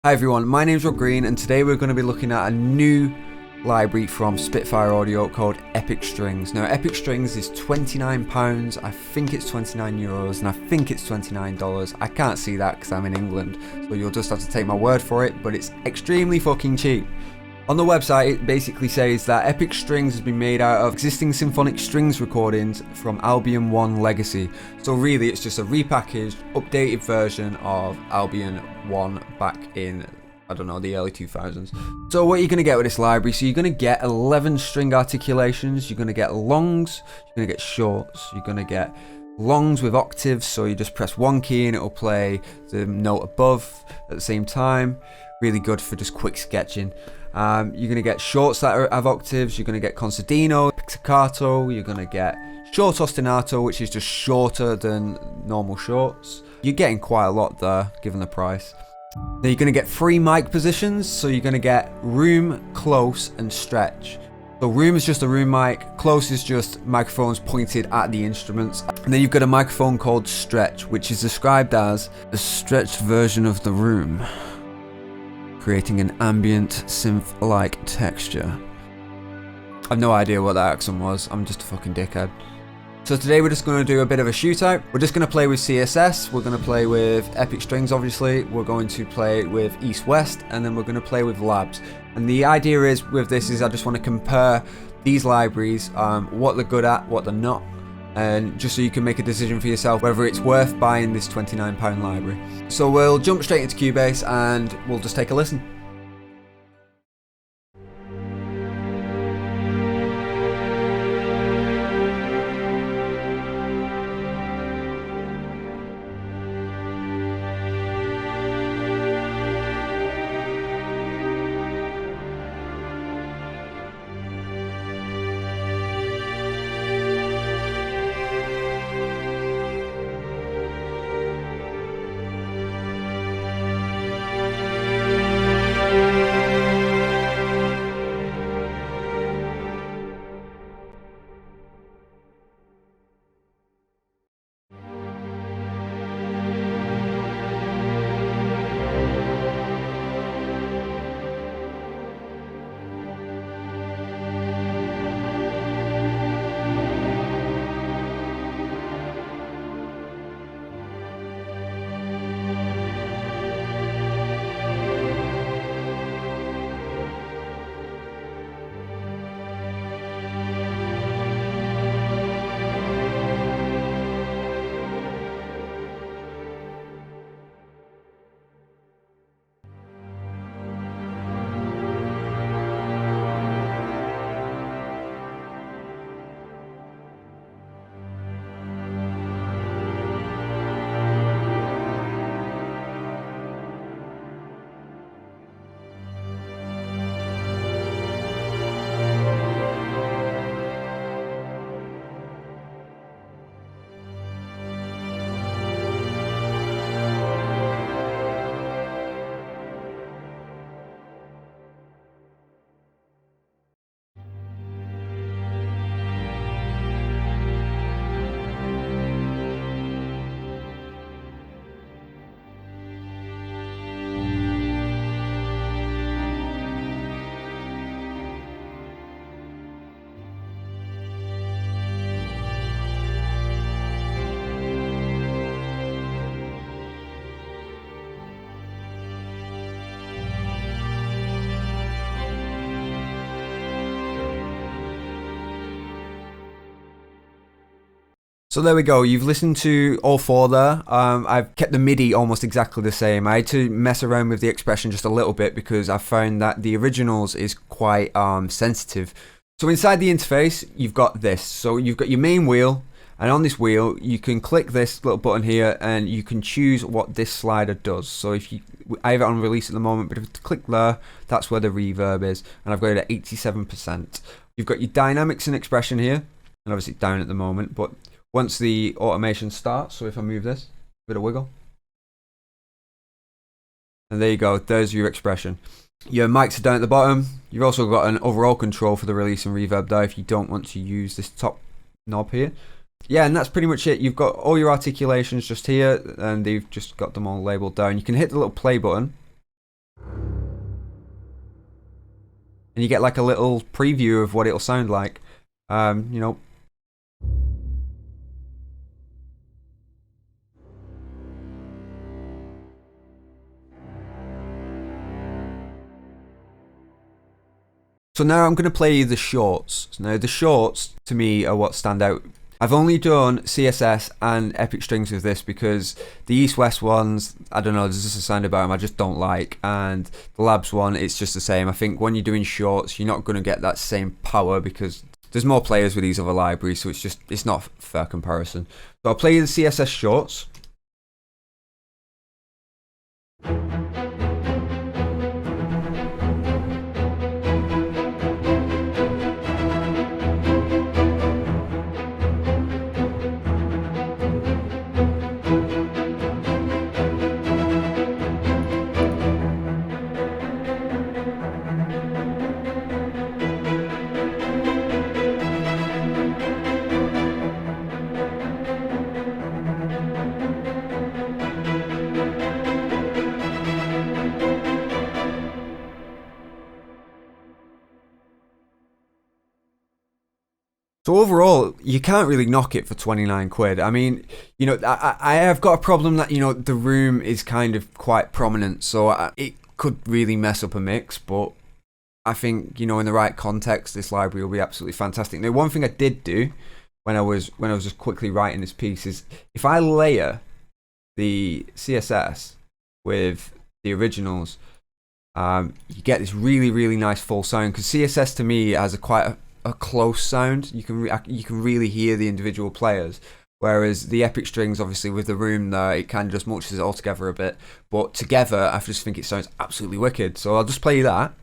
Hi everyone, my name's Rob Green and today we're going to be looking at a new library from Spitfire Audio called Epic Strings. Now Epic Strings is £29, I think it's €29 and I think it's $29. I can't see that because I'm in England, so you'll just have to take my word for it, but it's extremely fucking cheap. On the website it basically says that Epic Strings has been made out of existing symphonic strings recordings from Albion 1 Legacy. So really it's just a repackaged, updated version of Albion 1 back in, I don't know, the early 2000s. So what you're going to get with this library, so you're going to get 11 string articulations, you're going to get longs, you're going to get shorts, you're going to get longs with octaves, so you just press one key and it'll play the note above at the same time. Really good for just quick sketching. You're going to get shorts that have octaves, you're going to get concertino, pizzicato, you're going to get short ostinato, which is just shorter than normal shorts. You're getting quite a lot there, given the price. Then you're going to get 3 mic positions, so you're going to get room, close, and stretch. So room is just a room mic, close is just microphones pointed at the instruments. And then you've got a microphone called stretch, which is described as a stretched version of the room, creating an ambient synth-like texture. I've no idea what that accent was, I'm just a fucking dickhead. So today we're just going to do a bit of a shootout. We're just going to play with CSS, we're going to play with Epic Strings obviously, we're going to play with East-West, and then we're going to play with Labs. And the idea is with this is I just want to compare these libraries, what they're good at, what they're not, and just so you can make a decision for yourself whether it's worth buying this £29 library. So we'll jump straight into Cubase and we'll just take a listen. So there we go, you've listened to all 4 there. I've kept the MIDI almost exactly the same. I had to mess around with the expression just a little bit because I found that the originals is quite sensitive. So inside the interface, you've got this. So you've got your main wheel, and on this wheel, you can click this little button here and you can choose what this slider does. So if I have it on release at the moment, but if I click there, that's where the reverb is, and I've got it at 87%. You've got your dynamics and expression here, and obviously it's down at the moment, but once the automation starts, so if I move this, bit of wiggle. And there you go, there's your expression. Your mics are down at the bottom. You've also got an overall control for the release and reverb there if you don't want to use this top knob here. Yeah, and that's pretty much it. You've got all your articulations just here, and they've just got them all labeled down. You can hit the little play button, and you get like a little preview of what it'll sound like. You know. So now I'm going to play you the shorts. Now the shorts to me are what stand out. I've only done CSS and Epic Strings with this because the East-West ones, I don't know, there's just a sound about them I just don't like, and the Labs one, it's just the same. I think when you're doing shorts, you're not going to get that same power because there's more players with these other libraries, so it's not a fair comparison. So I'll play you the CSS shorts. So overall, you can't really knock it for 29 quid. I mean, you know, I have got a problem that, you know, the room is kind of quite prominent, so it could really mess up a mix, but I think, you know, in the right context, this library will be absolutely fantastic. Now, one thing I did do when I was just quickly writing this piece is if I layer the CSS with the originals, you get this really, really nice full sound, because CSS to me has quite a close sound. You can really hear the individual players, whereas the Epic Strings, obviously with the room there, it kind of just munches it all together a bit, but together I just think it sounds absolutely wicked. So I'll just play you that.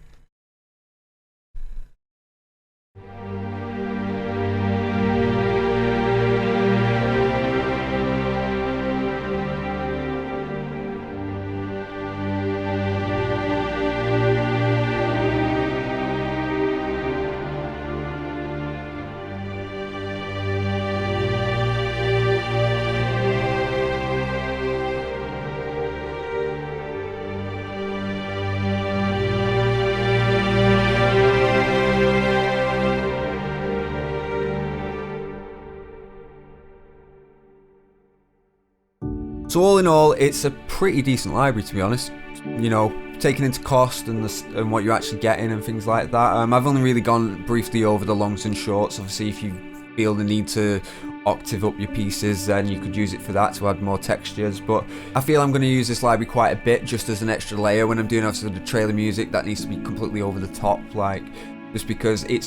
So all in all, it's a pretty decent library, to be honest. You know, taking into cost and what you're actually getting and things like that. I've only really gone briefly over the longs and shorts. Obviously, if you feel the need to octave up your pieces, then you could use it for that to add more textures. But I feel I'm going to use this library quite a bit just as an extra layer when I'm doing obviously the trailer music that needs to be completely over the top, like, just because it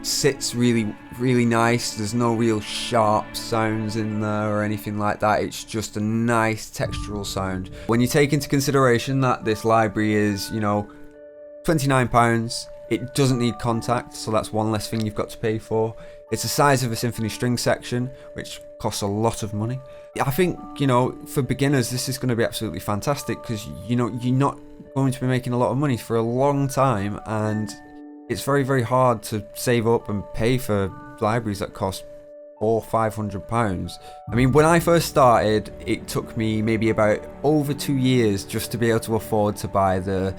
sits really, really nice. There's no real sharp sounds in there or anything like that. It's just a nice textural sound. When you take into consideration that this library is, you know, £29, it doesn't need contact, so that's one less thing you've got to pay for. It's the size of a symphony string section, which costs a lot of money. I think, you know, for beginners, this is going to be absolutely fantastic because, you know, you're not going to be making a lot of money for a long time, and it's very, very hard to save up and pay for libraries that cost £400-500. I mean, when I first started, it took me maybe about over 2 years just to be able to afford to buy the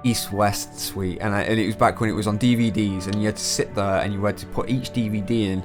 East-West suite, and it was back when it was on DVDs, and you had to sit there and you had to put each DVD in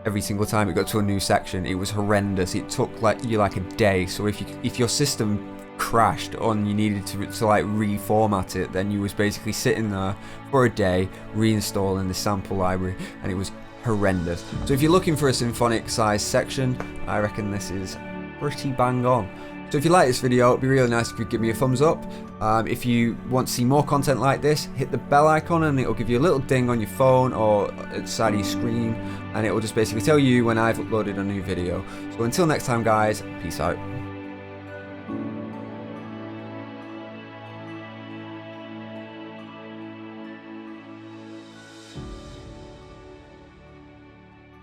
every single time it got to a new section. It was horrendous. It took you like a day. So if your system crashed and you needed to like reformat it, then you was basically sitting there for a day reinstalling the sample library, and it was horrendous. So if you're looking for a symphonic size section, I reckon this is pretty bang on. So if you like this video, it'd be really nice if you give me a thumbs up. If you want to see more content like this, hit the bell icon and it'll give you a little ding on your phone or at the side of your screen, and it will just basically tell you when I've uploaded a new video. So until next time guys, peace out.